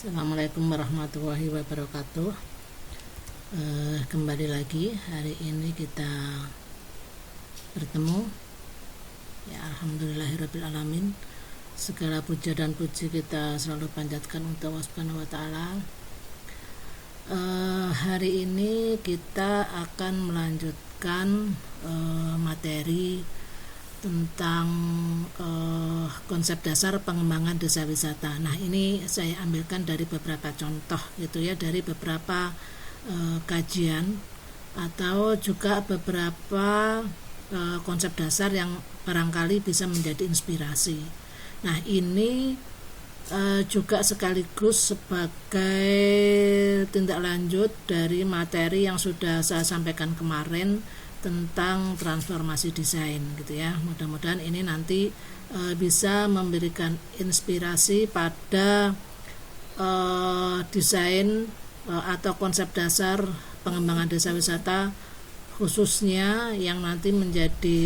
Assalamualaikum warahmatullahi wabarakatuh. Kembali lagi, hari ini kita bertemu. Ya, alhamdulillahirabbil alamin. Segala puja dan puji kita selalu panjatkan untuk Allah Subhanahu wa taala. Hari ini kita akan melanjutkan materi tentang konsep dasar pengembangan desa wisata. Nah, ini saya ambilkan dari beberapa contoh gitu ya, dari beberapa kajian atau juga beberapa konsep dasar yang barangkali bisa menjadi inspirasi. Nah, ini juga sekaligus sebagai tindak lanjut dari materi yang sudah saya sampaikan kemarin tentang transformasi desain gitu ya. Mudah-mudahan ini nanti bisa memberikan inspirasi pada desain atau konsep dasar pengembangan desa wisata, khususnya yang nanti menjadi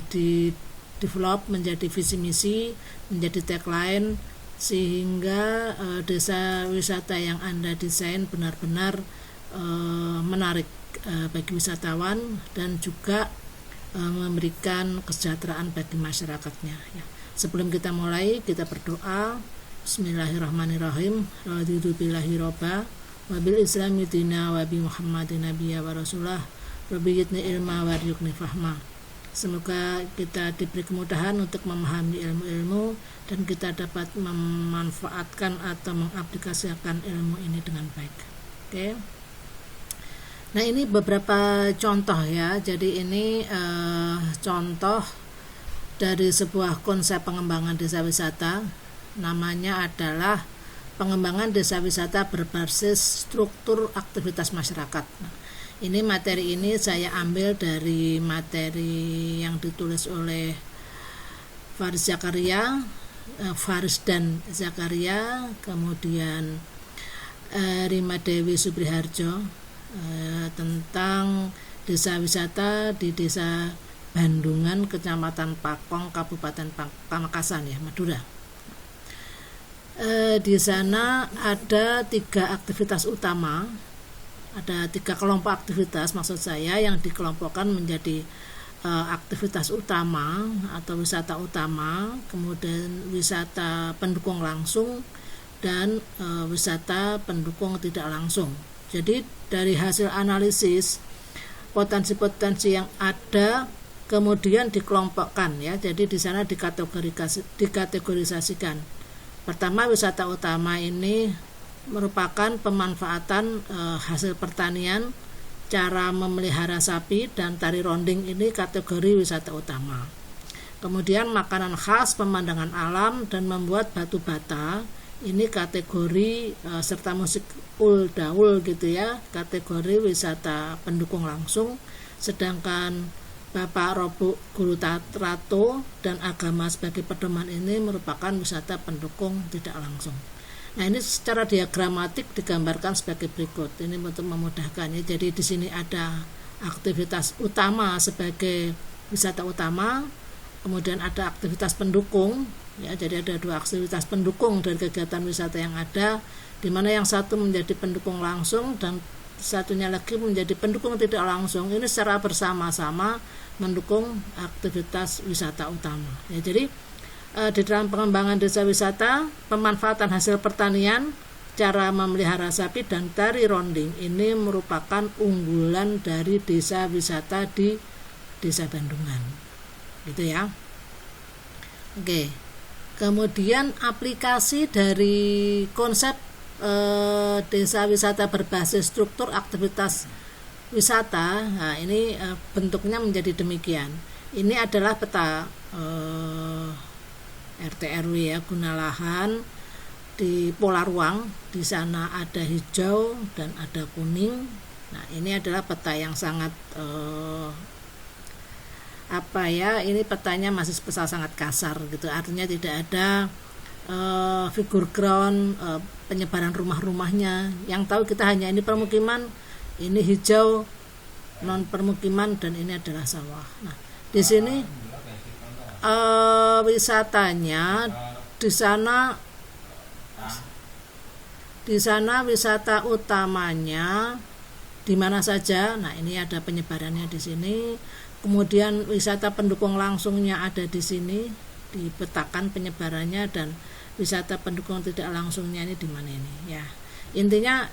di develop menjadi visi misi, menjadi tagline, sehingga desa wisata yang Anda desain benar-benar menarik bagi wisatawan dan juga memberikan kesejahteraan bagi masyarakatnya ya. Sebelum kita mulai, kita berdoa. Bismillahirrahmanirrahim. Raditu billahi robba wa bil islami dina wa bi Muhammadin nabiyya wa rasulah rabbi yitni ilma warzuqni fahma. Semoga kita diberi kemudahan untuk memahami ilmu-ilmu dan kita dapat memanfaatkan atau mengaplikasikan ilmu ini dengan baik. Oke. Nah, ini beberapa contoh ya. Jadi ini contoh dari sebuah konsep pengembangan desa wisata. Namanya adalah pengembangan desa wisata berbasis struktur aktivitas masyarakat. Nah, ini materi ini saya ambil dari materi yang ditulis oleh Faris dan Zakaria, kemudian Rima Dewi Subriharjo, tentang desa wisata di Desa Bandungan, Kecamatan Pakong, Kabupaten Pamekasan ya, Madura. Di sana ada 3 aktivitas utama, ada 3 kelompok aktivitas maksud saya yang dikelompokkan menjadi aktivitas utama atau wisata utama, kemudian wisata pendukung langsung dan wisata pendukung tidak langsung. Jadi dari hasil analisis potensi-potensi yang ada kemudian dikelompokkan ya. Jadi di sana dikategorisasikan. Pertama, wisata utama ini merupakan pemanfaatan hasil pertanian, cara memelihara sapi dan tari ronding, ini kategori wisata utama. Kemudian makanan khas, pemandangan alam dan membuat batu bata, ini kategori serta musik daul gitu ya, kategori wisata pendukung langsung. Sedangkan Bapak Robo Guru Trato dan agama sebagai pedoman ini merupakan wisata pendukung tidak langsung. Nah, ini secara diagramatik digambarkan sebagai berikut. Ini untuk memudahkan ya. Jadi di sini ada aktivitas utama sebagai wisata utama, kemudian ada aktivitas pendukung ya. Jadi ada 2 aktivitas pendukung dari kegiatan wisata yang ada, di mana yang satu menjadi pendukung langsung dan satunya lagi menjadi pendukung tidak langsung. Ini secara bersama-sama mendukung aktivitas wisata utama ya. Jadi di dalam pengembangan desa wisata, pemanfaatan hasil pertanian, cara memelihara sapi dan tari ronding ini merupakan unggulan dari desa wisata di Desa Bandungan gitu ya. Oke. Kemudian aplikasi dari konsep desa wisata berbasis struktur aktivitas wisata. Nah, ini bentuknya menjadi demikian. Ini adalah peta RT RW ya, guna lahan di pola ruang. Di sana ada hijau dan ada kuning. Nah, ini adalah peta yang sangat ini petanya masih sangat kasar gitu. Artinya tidak ada figur ground, penyebaran rumah-rumahnya. Yang tahu kita hanya ini permukiman, ini hijau non permukiman, dan ini adalah sawah. Nah, di sini wisatanya di sana Di sana wisata utamanya di mana saja. Nah, ini ada penyebarannya di sini. Kemudian wisata pendukung langsungnya ada di sini, dipetakan penyebarannya, dan wisata pendukung tidak langsungnya ini di mana ini ya. Intinya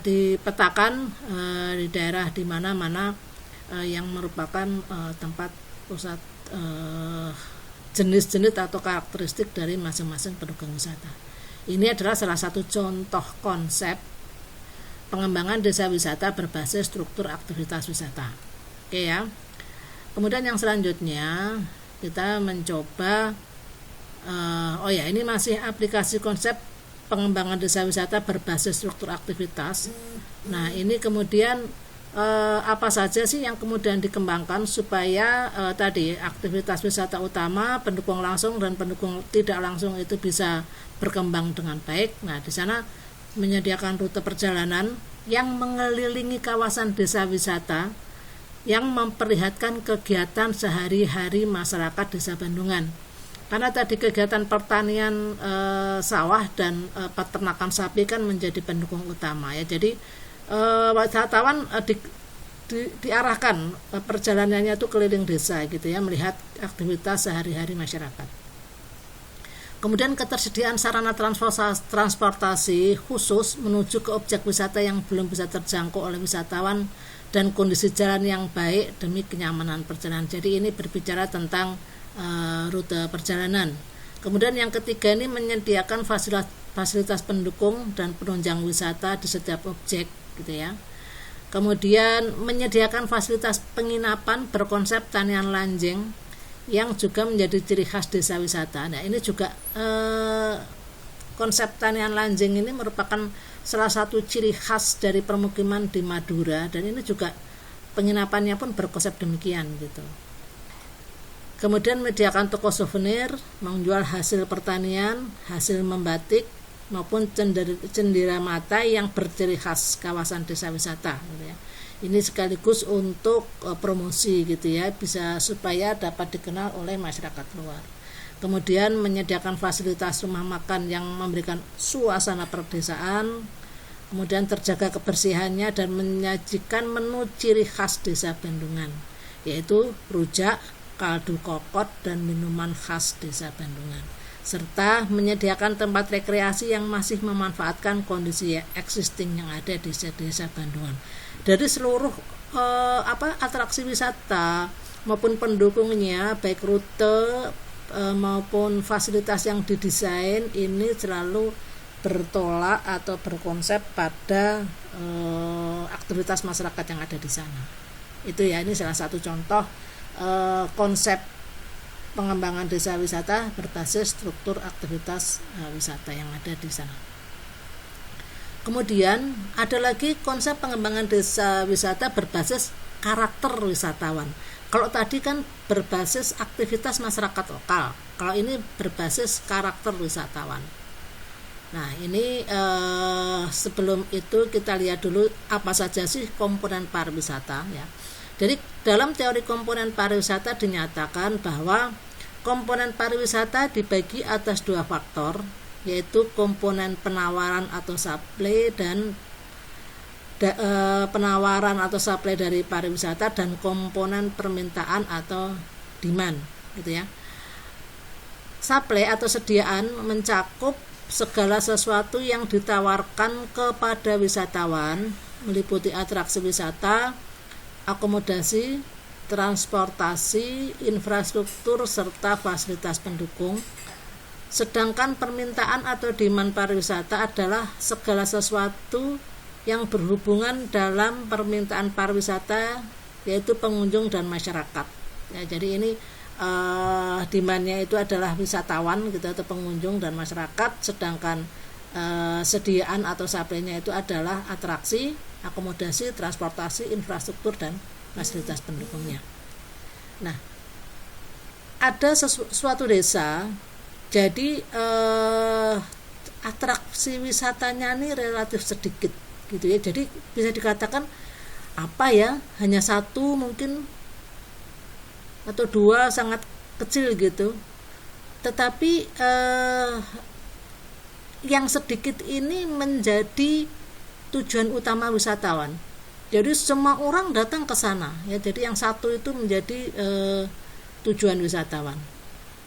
dipetakan di daerah di mana-mana yang merupakan tempat pusat jenis-jenis atau karakteristik dari masing-masing pendukung wisata. Ini adalah salah satu contoh konsep pengembangan desa wisata berbasis struktur aktivitas wisata. Oke ya. Kemudian yang selanjutnya kita mencoba ini masih aplikasi konsep pengembangan desa wisata berbasis struktur aktivitas. Nah, ini kemudian apa saja sih yang kemudian dikembangkan supaya tadi aktivitas wisata utama, pendukung langsung dan pendukung tidak langsung itu bisa berkembang dengan baik. Nah, di sana menyediakan rute perjalanan yang mengelilingi kawasan desa wisata yang memperlihatkan kegiatan sehari-hari masyarakat desa Bandungan. Karena tadi kegiatan pertanian sawah dan peternakan sapi kan menjadi pendukung utama ya. Jadi wisatawan diarahkan perjalanannya itu keliling desa gitu ya, melihat aktivitas sehari-hari masyarakat. Kemudian ketersediaan sarana transportasi khusus menuju ke objek wisata yang belum bisa terjangkau oleh wisatawan dan kondisi jalan yang baik demi kenyamanan perjalanan. Jadi ini berbicara tentang rute perjalanan. Kemudian yang ketiga ini menyediakan fasilitas pendukung dan penunjang wisata di setiap objek gitu ya. Kemudian menyediakan fasilitas penginapan berkonsep tanian lanjeng yang juga menjadi ciri khas desa wisata. Nah, ini juga konsep tanian lanjeng ini merupakan salah satu ciri khas dari permukiman di Madura, dan ini juga penginapannya pun berkonsep demikian gitu. Kemudian menyediakan toko souvenir, menjual hasil pertanian, hasil membatik maupun cendera mata yang berciri khas kawasan desa wisata gitu ya. Ini sekaligus untuk promosi gitu ya, bisa supaya dapat dikenal oleh masyarakat luar. Kemudian menyediakan fasilitas rumah makan yang memberikan suasana perdesaan, kemudian terjaga kebersihannya dan menyajikan menu ciri khas desa Bandungan, yaitu rujak, kaldu kokot, dan minuman khas desa Bandungan, serta menyediakan tempat rekreasi yang masih memanfaatkan kondisi existing yang ada di desa Bandungan. Dari seluruh atraksi wisata maupun pendukungnya, baik rute maupun fasilitas yang didesain ini selalu bertolak atau berkonsep pada aktivitas masyarakat yang ada di sana. Itu ya, ini salah satu contoh konsep pengembangan desa wisata berbasis struktur aktivitas wisata yang ada di sana. Kemudian ada lagi konsep pengembangan desa wisata berbasis karakter wisatawan. Kalau tadi kan berbasis aktivitas masyarakat lokal, kalau ini berbasis karakter wisatawan. Nah, ini sebelum itu kita lihat dulu apa saja sih komponen pariwisata ya. Jadi dalam teori komponen pariwisata dinyatakan bahwa komponen pariwisata dibagi atas dua faktor, yaitu komponen penawaran atau supply dan penawaran atau supply dari pariwisata, dan komponen permintaan atau demand gitu ya. Supply atau sediaan mencakup segala sesuatu yang ditawarkan kepada wisatawan, meliputi atraksi wisata, akomodasi, transportasi, infrastruktur, serta fasilitas pendukung. Sedangkan permintaan atau demand pariwisata adalah segala sesuatu yang berhubungan dalam permintaan pariwisata, yaitu pengunjung dan masyarakat ya. Jadi ini demandnya itu adalah wisatawan gitu atau pengunjung dan masyarakat, sedangkan sediaan atau supply-nya itu adalah atraksi, akomodasi, transportasi, infrastruktur, dan fasilitas pendukungnya. Nah, ada suatu desa, jadi atraksi wisatanya ini relatif sedikit gitu ya. Jadi bisa dikatakan hanya satu mungkin atau dua, sangat kecil gitu. Tetapi yang sedikit ini menjadi tujuan utama wisatawan. Jadi semua orang datang ke sana ya. Jadi yang satu itu menjadi tujuan wisatawan.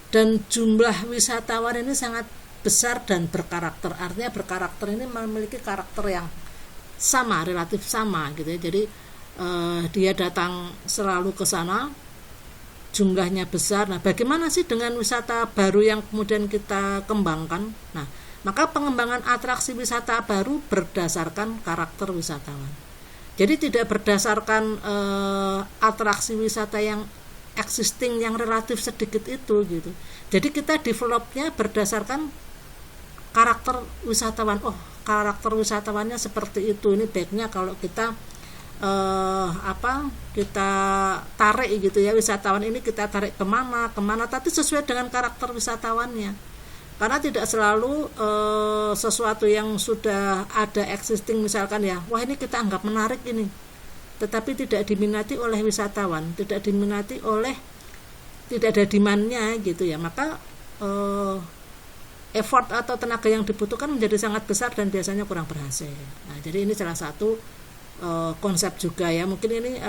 Dan jumlah wisatawan ini sangat besar dan berkarakter. Artinya berkarakter ini memiliki karakter yang sama, relatif sama gitu ya. Jadi dia datang selalu ke sana, jumlahnya besar. Nah, bagaimana sih dengan wisata baru yang kemudian kita kembangkan? Nah, maka pengembangan atraksi wisata baru berdasarkan karakter wisatawan. Jadi tidak berdasarkan atraksi wisata yang existing yang relatif sedikit itu gitu. Jadi kita developnya berdasarkan karakter wisatawan. Oh, karakter wisatawannya seperti itu. Ini baiknya kalau kita kita tarik gitu ya, wisatawan ini kita tarik kemana, tapi sesuai dengan karakter wisatawannya. Karena tidak selalu sesuatu yang sudah ada existing misalkan ya, wah ini kita anggap menarik ini, tetapi tidak diminati oleh wisatawan, tidak ada demandnya gitu ya, maka effort atau tenaga yang dibutuhkan menjadi sangat besar dan biasanya kurang berhasil. Nah, jadi ini salah satu konsep juga ya, mungkin ini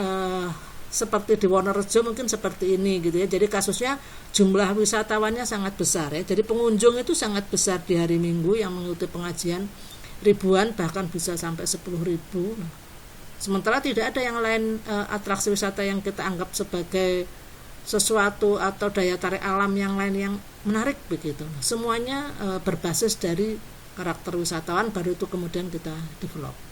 seperti di Wonorejo mungkin seperti ini gitu ya. Jadi kasusnya jumlah wisatawannya sangat besar ya. Jadi pengunjung itu sangat besar di hari Minggu yang mengikuti pengajian, ribuan bahkan bisa sampai 10.000. Nah, sementara tidak ada yang lain atraksi wisata yang kita anggap sebagai sesuatu atau daya tarik alam yang lain yang menarik begitu. Nah, semuanya berbasis dari karakter wisatawan, baru itu kemudian kita develop.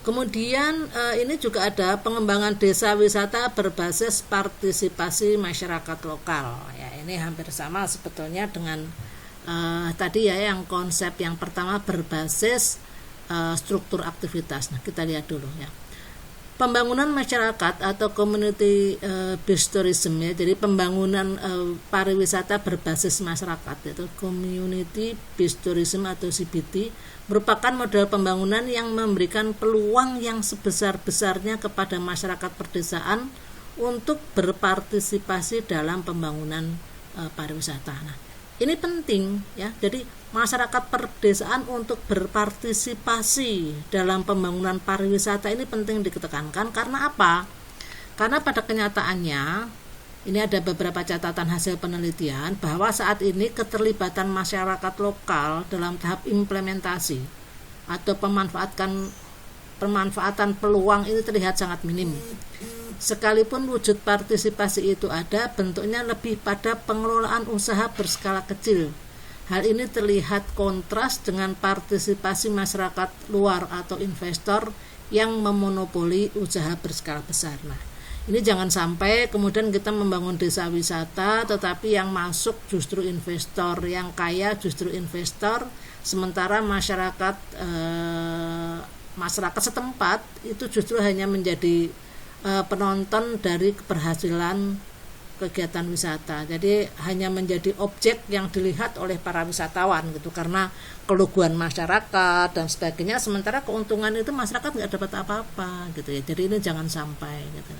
Kemudian ini juga ada pengembangan desa wisata berbasis partisipasi masyarakat lokal. Ya, ini hampir sama sebetulnya dengan tadi ya, yang konsep yang pertama berbasis struktur aktivitas. Nah, kita lihat dulu ya. Pembangunan masyarakat atau community based tourism ya. Jadi pembangunan pariwisata berbasis masyarakat, yaitu community based tourism atau CBT, merupakan model pembangunan yang memberikan peluang yang sebesar-besarnya kepada masyarakat perdesaan untuk berpartisipasi dalam pembangunan pariwisata. Nah, ini penting ya. Jadi masyarakat perdesaan untuk berpartisipasi dalam pembangunan pariwisata ini penting ditekankan. Karena apa? Karena pada kenyataannya ini ada beberapa catatan hasil penelitian bahwa saat ini keterlibatan masyarakat lokal dalam tahap implementasi atau pemanfaatan peluang ini terlihat sangat minim. Sekalipun wujud partisipasi itu ada, bentuknya lebih pada pengelolaan usaha berskala kecil. Hal ini terlihat kontras dengan partisipasi masyarakat luar atau investor yang memonopoli usaha berskala besar. Nah, ini jangan sampai kemudian kita membangun desa wisata tetapi yang masuk justru investor, yang kaya justru investor, sementara masyarakat setempat itu justru hanya menjadi penonton dari keberhasilan kegiatan wisata. Jadi hanya menjadi objek yang dilihat oleh para wisatawan gitu, karena keluguan masyarakat dan sebagainya, sementara keuntungan itu masyarakat nggak dapat apa-apa gitu ya. Jadi ini jangan sampai gitu.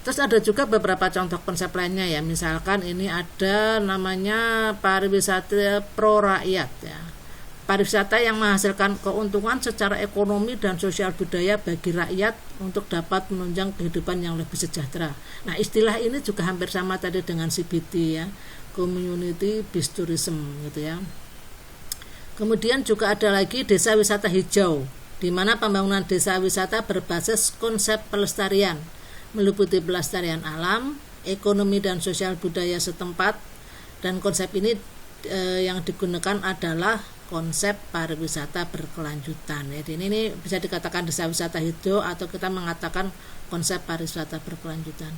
Terus ada juga beberapa contoh konsep lainnya ya, misalkan ini ada namanya pariwisata pro rakyat ya. Pariwisata yang menghasilkan keuntungan secara ekonomi dan sosial budaya bagi rakyat untuk dapat menunjang kehidupan yang lebih sejahtera. Nah, istilah ini juga hampir sama tadi dengan CBT ya, community based tourism gitu ya. Kemudian juga ada lagi desa wisata hijau, di mana pembangunan desa wisata berbasis konsep pelestarian, meliputi pelestarian alam, ekonomi dan sosial budaya setempat, dan konsep ini yang digunakan adalah konsep pariwisata berkelanjutan. Jadi ini bisa dikatakan desa wisata hijau atau kita mengatakan konsep pariwisata berkelanjutan.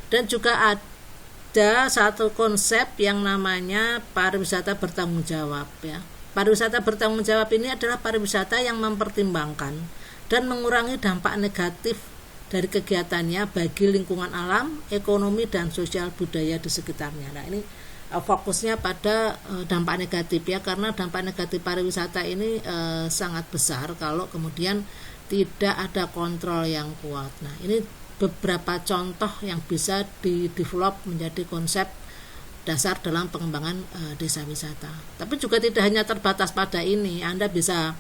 Dan juga ada satu konsep yang namanya pariwisata bertanggung jawab ya. Pariwisata bertanggung jawab ini adalah pariwisata yang mempertimbangkan dan mengurangi dampak negatif dari kegiatannya bagi lingkungan alam, ekonomi dan sosial budaya di sekitarnya. Nah, ini fokusnya pada dampak negatif ya, karena dampak negatif pariwisata ini sangat besar kalau kemudian tidak ada kontrol yang kuat. Nah, ini beberapa contoh yang bisa di-develop menjadi konsep dasar dalam pengembangan desa wisata. Tapi juga tidak hanya terbatas pada ini, Anda bisa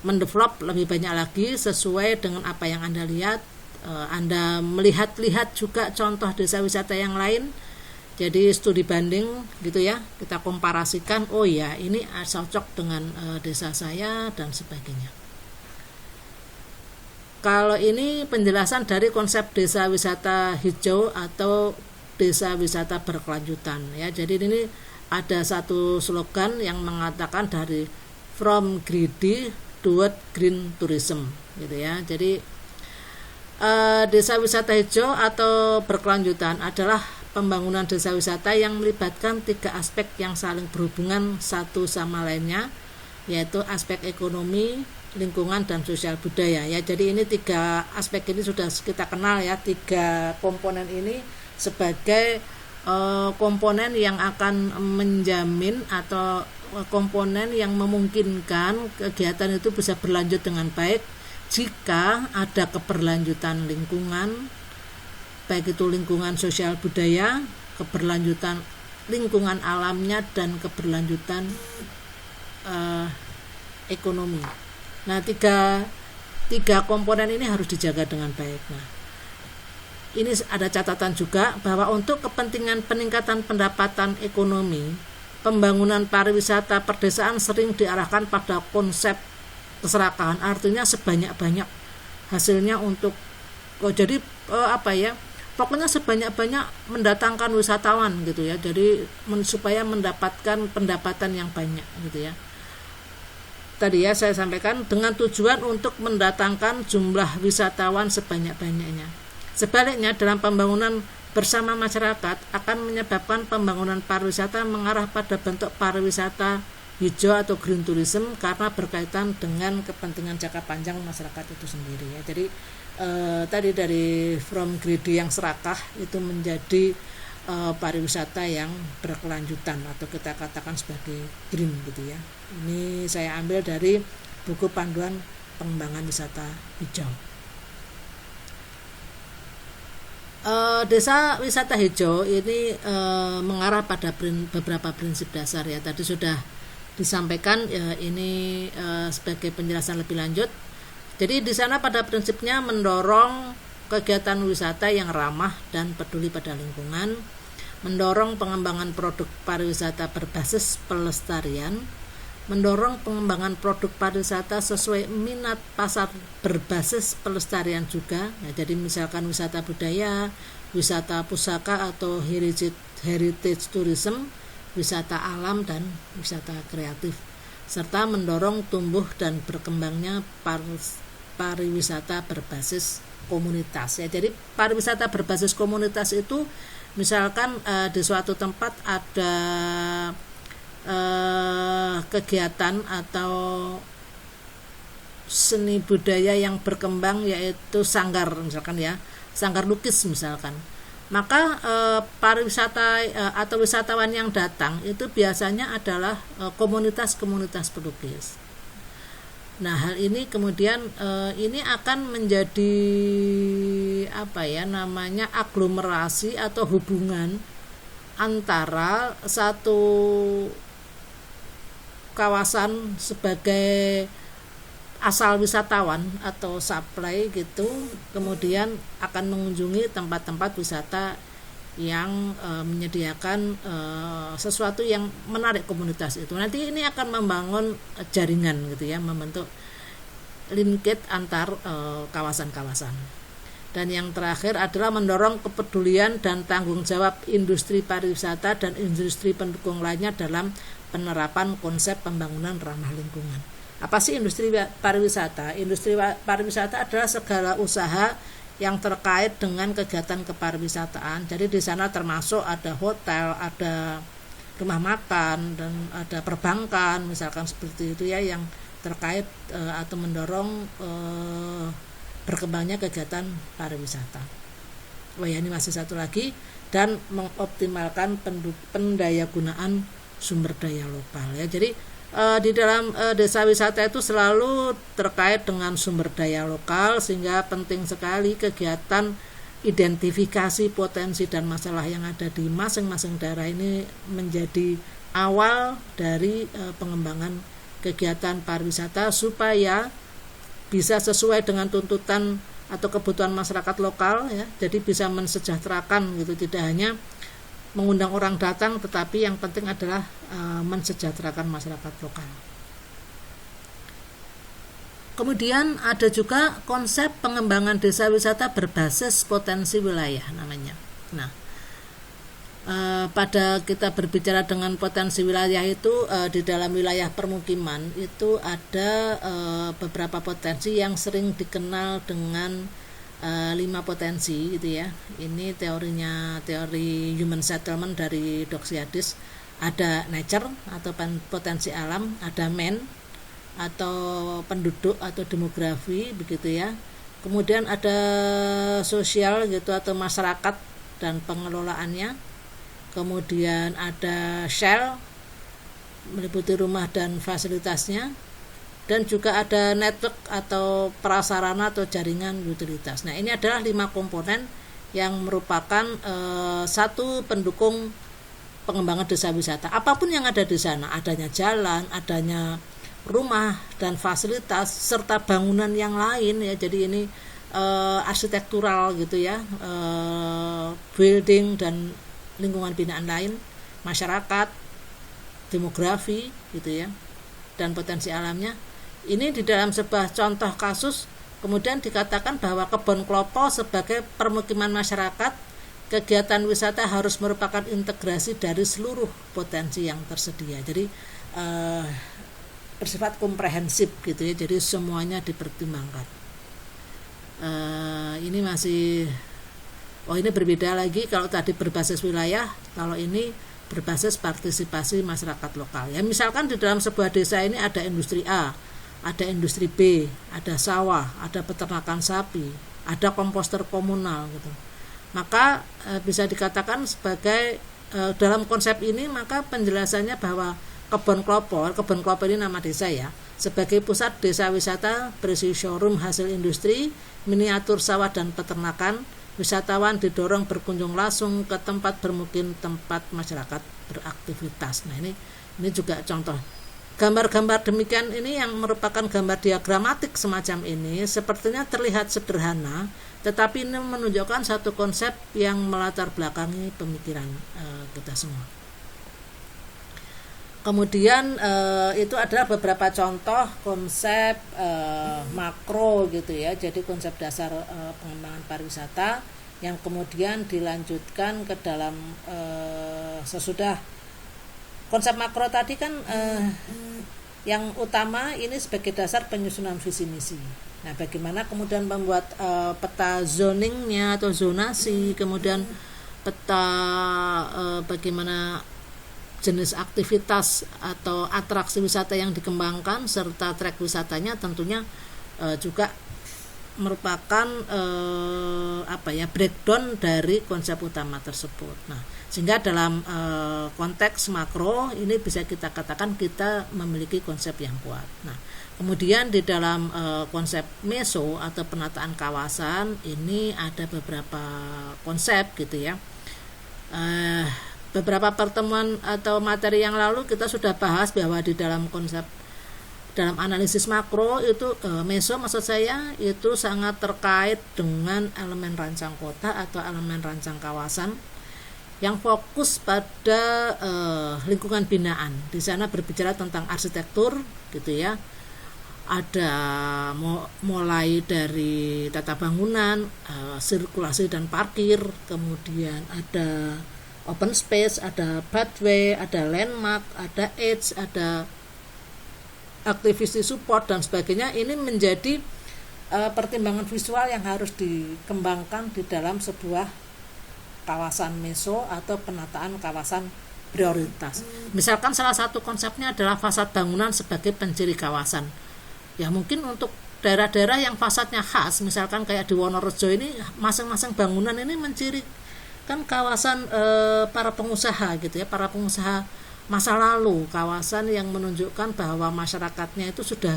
mendevelop lebih banyak lagi sesuai dengan apa yang Anda lihat. Anda melihat-lihat juga contoh desa wisata yang lain. Jadi studi banding gitu ya, kita komparasikan, oh ya ini cocok dengan desa saya dan sebagainya. Kalau ini penjelasan dari konsep desa wisata hijau atau desa wisata berkelanjutan ya. Jadi ini ada satu slogan yang mengatakan dari from greedy toward green tourism gitu ya. Jadi desa wisata hijau atau berkelanjutan adalah pembangunan desa wisata yang melibatkan 3 aspek yang saling berhubungan satu sama lainnya, yaitu aspek ekonomi, lingkungan, dan sosial budaya ya. Jadi ini 3 aspek ini sudah kita kenal ya, 3 komponen ini sebagai komponen yang akan menjamin atau komponen yang memungkinkan kegiatan itu bisa berlanjut dengan baik jika ada keberlanjutan lingkungan, baik itu lingkungan sosial budaya, keberlanjutan lingkungan alamnya, dan keberlanjutan ekonomi. Nah, tiga komponen ini harus dijaga dengan baik. Nah, ini ada catatan juga bahwa untuk kepentingan peningkatan pendapatan ekonomi, pembangunan pariwisata perdesaan sering diarahkan pada konsep keserakahan, artinya sebanyak-banyak hasilnya untuk pokoknya sebanyak-banyak mendatangkan wisatawan gitu ya. Jadi supaya mendapatkan pendapatan yang banyak gitu ya. Tadi ya saya sampaikan dengan tujuan untuk mendatangkan jumlah wisatawan sebanyak-banyaknya. Sebaliknya, dalam pembangunan bersama masyarakat akan menyebabkan pembangunan pariwisata mengarah pada bentuk pariwisata hijau atau green tourism karena berkaitan dengan kepentingan jangka panjang masyarakat itu sendiri ya. Jadi tadi dari from greedy yang serakah itu menjadi pariwisata yang berkelanjutan atau kita katakan sebagai green gitu ya. Ini saya ambil dari buku panduan pengembangan wisata hijau. Desa wisata hijau ini mengarah pada beberapa prinsip dasar ya. Tadi sudah disampaikan ini sebagai penjelasan lebih lanjut. Jadi di sana pada prinsipnya mendorong kegiatan wisata yang ramah dan peduli pada lingkungan, mendorong pengembangan produk pariwisata berbasis pelestarian, mendorong pengembangan produk pariwisata sesuai minat pasar berbasis pelestarian juga. Nah, jadi misalkan wisata budaya, wisata pusaka atau heritage tourism, wisata alam, dan wisata kreatif, serta mendorong tumbuh dan berkembangnya pariwisata berbasis komunitas ya. Jadi pariwisata berbasis komunitas itu misalkan di suatu tempat ada kegiatan atau seni budaya yang berkembang, yaitu sanggar misalkan ya, sanggar lukis misalkan, maka pariwisata atau wisatawan yang datang itu biasanya adalah komunitas-komunitas pelukis. Nah, hal ini kemudian ini akan menjadi aglomerasi atau hubungan antara satu kawasan sebagai asal wisatawan atau supply gitu, kemudian akan mengunjungi tempat-tempat wisata yang menyediakan sesuatu yang menarik komunitas itu. Nanti ini akan membangun jaringan gitu ya, membentuk linkage antar kawasan-kawasan. Dan yang terakhir adalah mendorong kepedulian dan tanggung jawab industri pariwisata dan industri pendukung lainnya dalam penerapan konsep pembangunan ramah lingkungan. Apa sih industri pariwisata? Industri pariwisata adalah segala usaha yang terkait dengan kegiatan kepariwisataan. Jadi di sana termasuk ada hotel, ada rumah makan, dan ada perbankan misalkan seperti itu ya, yang terkait atau mendorong berkembangnya kegiatan pariwisata. Oh ya, ini masih satu lagi, dan mengoptimalkan pendayagunaan sumber daya lokal ya. Jadi di dalam desa wisata itu selalu terkait dengan sumber daya lokal, sehingga penting sekali kegiatan identifikasi potensi dan masalah yang ada di masing-masing daerah ini menjadi awal dari pengembangan kegiatan pariwisata supaya bisa sesuai dengan tuntutan atau kebutuhan masyarakat lokal ya. Jadi bisa mensejahterakan gitu, tidak hanya mengundang orang datang tetapi yang penting adalah mensejahterakan masyarakat lokal. Kemudian ada juga konsep pengembangan desa wisata berbasis potensi wilayah namanya. Nah, pada kita berbicara dengan potensi wilayah itu di dalam wilayah permukiman itu ada beberapa potensi yang sering dikenal dengan 5 potensi gitu ya. Ini teori human settlement dari Doxiadis. Ada nature atau potensi alam, ada man atau penduduk atau demografi begitu ya. Kemudian ada sosial gitu atau masyarakat dan pengelolaannya. Kemudian ada shell meliputi rumah dan fasilitasnya, dan juga ada network atau prasarana atau jaringan utilitas. Nah, ini adalah 5 komponen yang merupakan satu pendukung pengembangan desa wisata. Apapun yang ada di sana, adanya jalan, adanya rumah dan fasilitas serta bangunan yang lain ya. Jadi ini arsitektural gitu ya, building dan lingkungan binaan lain, masyarakat, demografi gitu ya, dan potensi alamnya. Ini di dalam sebuah contoh kasus kemudian dikatakan bahwa Kebon Klopo sebagai permukiman masyarakat, kegiatan wisata harus merupakan integrasi dari seluruh potensi yang tersedia. Jadi bersifat komprehensif gitu ya, jadi semuanya dipertimbangkan. Ini masih ini berbeda lagi kalau tadi berbasis wilayah, kalau ini berbasis partisipasi masyarakat lokal. Ya misalkan di dalam sebuah desa ini ada industri A, ada industri B, ada sawah, ada peternakan sapi, ada komposter komunal gitu. Maka bisa dikatakan sebagai dalam konsep ini maka penjelasannya bahwa Kebon Klopo ini nama desa ya, sebagai pusat desa wisata berisi showroom hasil industri, miniatur sawah dan peternakan. Wisatawan didorong berkunjung langsung ke tempat bermukim, tempat masyarakat beraktivitas. Nah, ini juga contoh. Gambar-gambar demikian ini yang merupakan gambar diagramatik semacam ini sepertinya terlihat sederhana, tetapi ini menunjukkan satu konsep yang melatar belakangi pemikiran kita semua. Kemudian itu adalah beberapa contoh konsep makro gitu ya. Jadi konsep dasar pengembangan pariwisata yang kemudian dilanjutkan ke dalam sesudah konsep makro tadi kan yang utama ini sebagai dasar penyusunan visi misi. Nah, bagaimana kemudian membuat peta zoningnya atau zonasi, kemudian peta bagaimana jenis aktivitas atau atraksi wisata yang dikembangkan serta trek wisatanya tentunya juga merupakan breakdown dari konsep utama tersebut. Nah, sehingga dalam konteks makro ini bisa kita katakan kita memiliki konsep yang kuat. Nah, kemudian di dalam konsep meso atau penataan kawasan ini ada beberapa konsep gitu ya. Beberapa pertemuan atau materi yang lalu kita sudah bahas bahwa di dalam konsep dalam analisis makro itu meso maksud saya itu sangat terkait dengan elemen rancang kota atau elemen rancang kawasan yang fokus pada lingkungan binaan. Di sana berbicara tentang arsitektur gitu ya. Ada mulai dari tata bangunan, sirkulasi dan parkir, kemudian ada open space, ada pathway, ada landmark, ada edge, ada activity support dan sebagainya. Ini menjadi pertimbangan visual yang harus dikembangkan di dalam sebuah kawasan meso atau penataan kawasan prioritas. Misalkan salah satu konsepnya adalah fasad bangunan sebagai penciri kawasan. Ya mungkin untuk daerah-daerah yang fasadnya khas, misalkan kayak di Wonorejo ini masing-masing bangunan ini menciri kan kawasan para pengusaha gitu ya, para pengusaha masa lalu, kawasan yang menunjukkan bahwa masyarakatnya itu sudah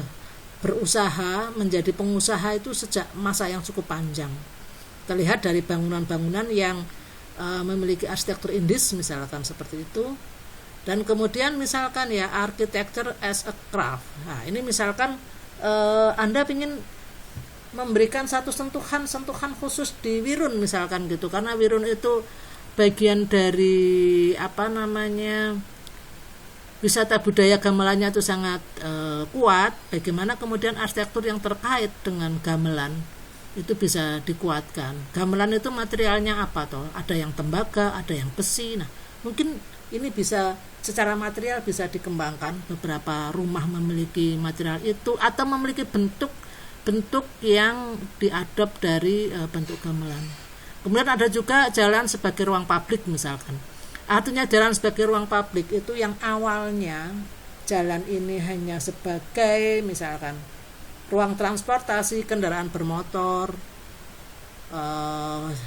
berusaha menjadi pengusaha itu sejak masa yang cukup panjang. terlihat dari bangunan-bangunan yang memiliki arsitektur Indis misalkan seperti itu. Dan kemudian misalkan ya architecture as a craft. Nah, ini misalkan Anda ingin memberikan satu sentuhan khusus di Wirun misalkan gitu, karena Wirun itu bagian dari wisata budaya gamelannya itu sangat kuat. Bagaimana kemudian arsitektur yang terkait dengan gamelan itu bisa dikuatkan. Gamelan itu materialnya apa toh? Ada yang tembaga, ada yang besi. Nah, mungkin ini bisa secara material bisa dikembangkan. Beberapa rumah memiliki material itu atau memiliki bentuk yang diadop dari bentuk gamelan. Kemudian ada juga jalan sebagai ruang publik misalkan. Artinya jalan sebagai ruang publik itu yang awalnya jalan ini hanya sebagai misalkan ruang transportasi kendaraan bermotor,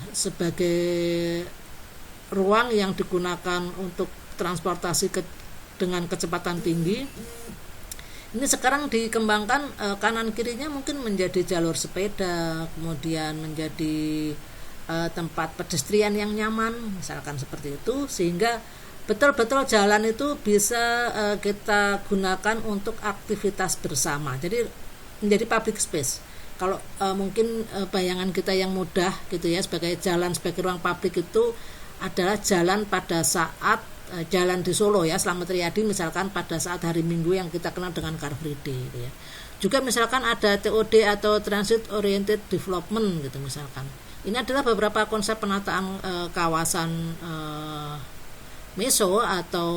sebagai ruang yang digunakan untuk transportasi dengan kecepatan tinggi. Ini sekarang dikembangkan kanan kirinya mungkin menjadi jalur sepeda, kemudian menjadi tempat pedestrian yang nyaman misalkan seperti itu, sehingga betul-betul jalan itu bisa kita gunakan untuk aktivitas bersama. Jadi menjadi public space. Kalau mungkin bayangan kita yang mudah gitu ya, sebagai jalan sebagai ruang publik itu adalah jalan pada saat jalan di Solo ya, Slamet Riyadi misalkan pada saat hari Minggu yang kita kenal dengan Car Free Day gitu ya. Juga misalkan ada TOD atau Transit Oriented Development gitu misalkan. Ini adalah beberapa konsep penataan kawasan meso atau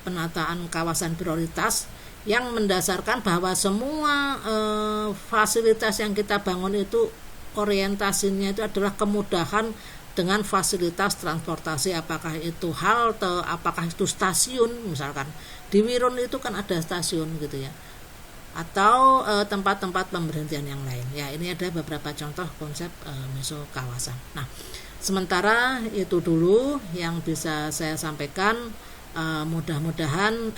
penataan kawasan prioritas yang mendasarkan bahwa semua fasilitas yang kita bangun itu orientasinya itu adalah kemudahan dengan fasilitas transportasi, apakah itu halte, apakah itu stasiun misalkan. Di Wirun itu kan ada stasiun gitu ya. Atau tempat-tempat pemberhentian yang lain. Ya, ini ada beberapa contoh konsep meso kawasan. Nah, sementara itu dulu yang bisa saya sampaikan. Mudah-mudahan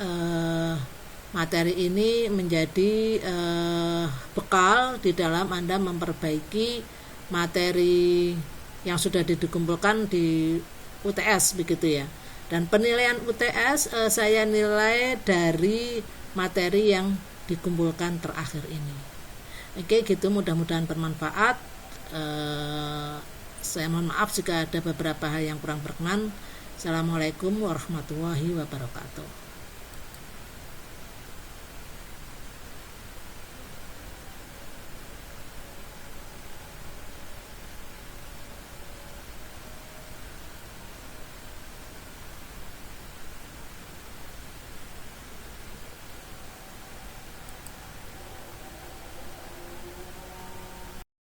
materi ini menjadi bekal di dalam Anda memperbaiki materi yang sudah dikumpulkan di UTS begitu ya. Dan penilaian UTS saya nilai dari materi yang dikumpulkan terakhir ini. Oke, gitu, mudah-mudahan bermanfaat. Saya mohon maaf jika ada beberapa hal yang kurang berkenan. Assalamualaikum warahmatullahi wabarakatuh.